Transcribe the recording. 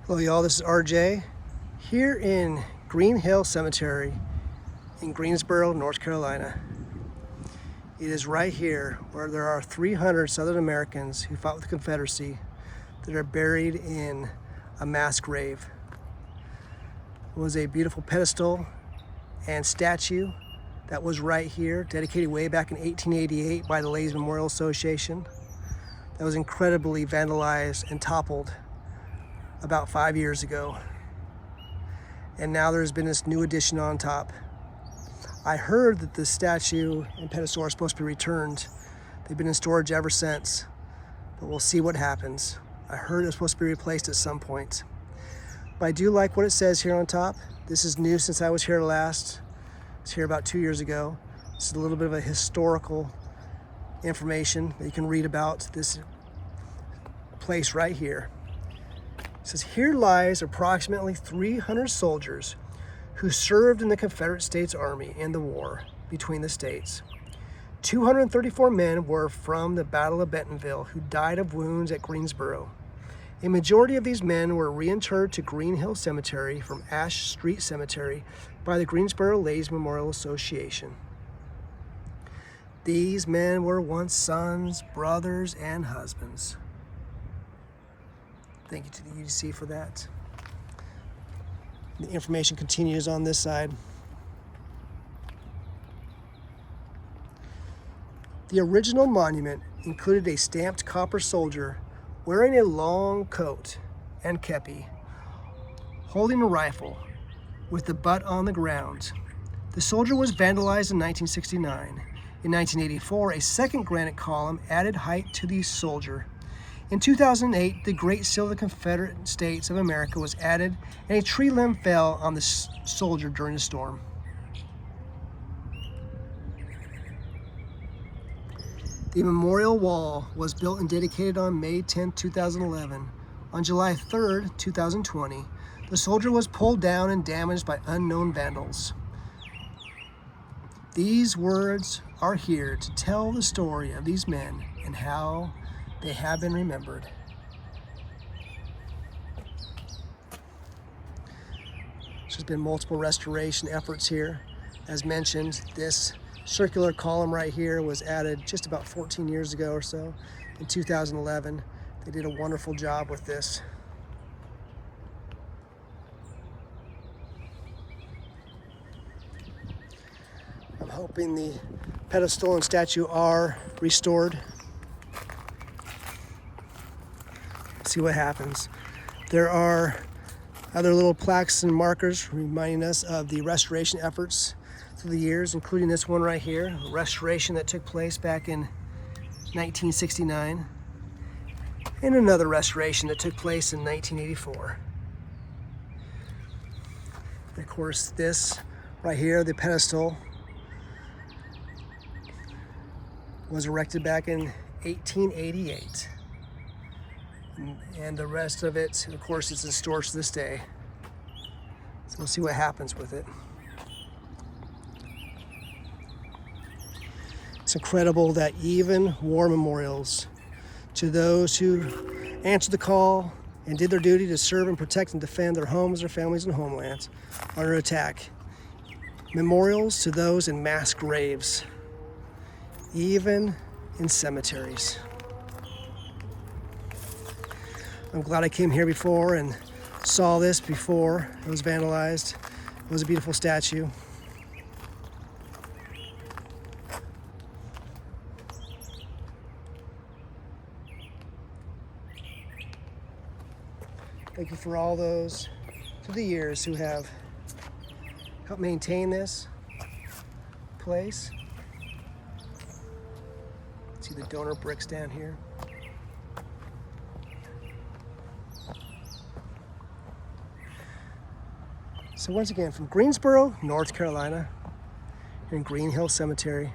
Hello y'all, this is RJ here in Green Hill Cemetery in Greensboro, North Carolina. It is right here where there are 300 Southern Americans who fought with the Confederacy that are buried in a mass grave. It was a beautiful pedestal and statue that was right here, dedicated way back in 1888 by the Ladies Memorial Association. That was incredibly vandalized and toppled about 5 years ago. And now there's been this new addition on top. I heard that the statue and pedestal are supposed to be returned. They've been in storage ever since, but we'll see what happens. I heard it's supposed to be replaced at some point. But I do like what it says here on top. This is new since I was here last. I was here about 2 years ago. This is a little bit of a historical information that you can read about this place right here. It says, here lies approximately 300 soldiers who served in the Confederate States Army in the war between the states. 234 men were from the Battle of Bentonville who died of wounds at Greensboro. A majority of these men were reinterred to Green Hill Cemetery from Ash Street Cemetery by the Greensboro Ladies Memorial Association. These men were once sons, brothers, and husbands. Thank you to the UDC for that. The information continues on this side. The original monument included a stamped copper soldier wearing a long coat and kepi, holding a rifle with the butt on the ground. The soldier was vandalized in 1969. In 1984, a second granite column added height to the soldier. In 2008, the Great Seal of the Confederate States of America was added, and a tree limb fell on the soldier during a storm. The memorial wall was built and dedicated on May 10, 2011. On July 3, 2020, the soldier was pulled down and damaged by unknown vandals. These words are here to tell the story of these men and how they have been remembered. There's been multiple restoration efforts here. As mentioned, this circular column right here was added just about 14 years ago or so, in 2011. They did a wonderful job with this. I'm hoping the pedestal and statue are restored. See what happens. There are other little plaques and markers reminding us of the restoration efforts through the years, including this one right here, a restoration that took place back in 1969, and another restoration that took place in 1984. And of course, this right here, the pedestal, was erected back in 1888. And the rest of it, of course, is in storage to this day. So we'll see what happens with it. It's incredible that even war memorials to those who answered the call and did their duty to serve and protect and defend their homes, their families, and homelands are under attack. Memorials to those in mass graves, even in cemeteries. I'm glad I came here before and saw this before it was vandalized. It was a beautiful statue. Thank you for all those through the years who have helped maintain this place. See the donor bricks down here. So once again, from Greensboro, North Carolina, here in Green Hill Cemetery,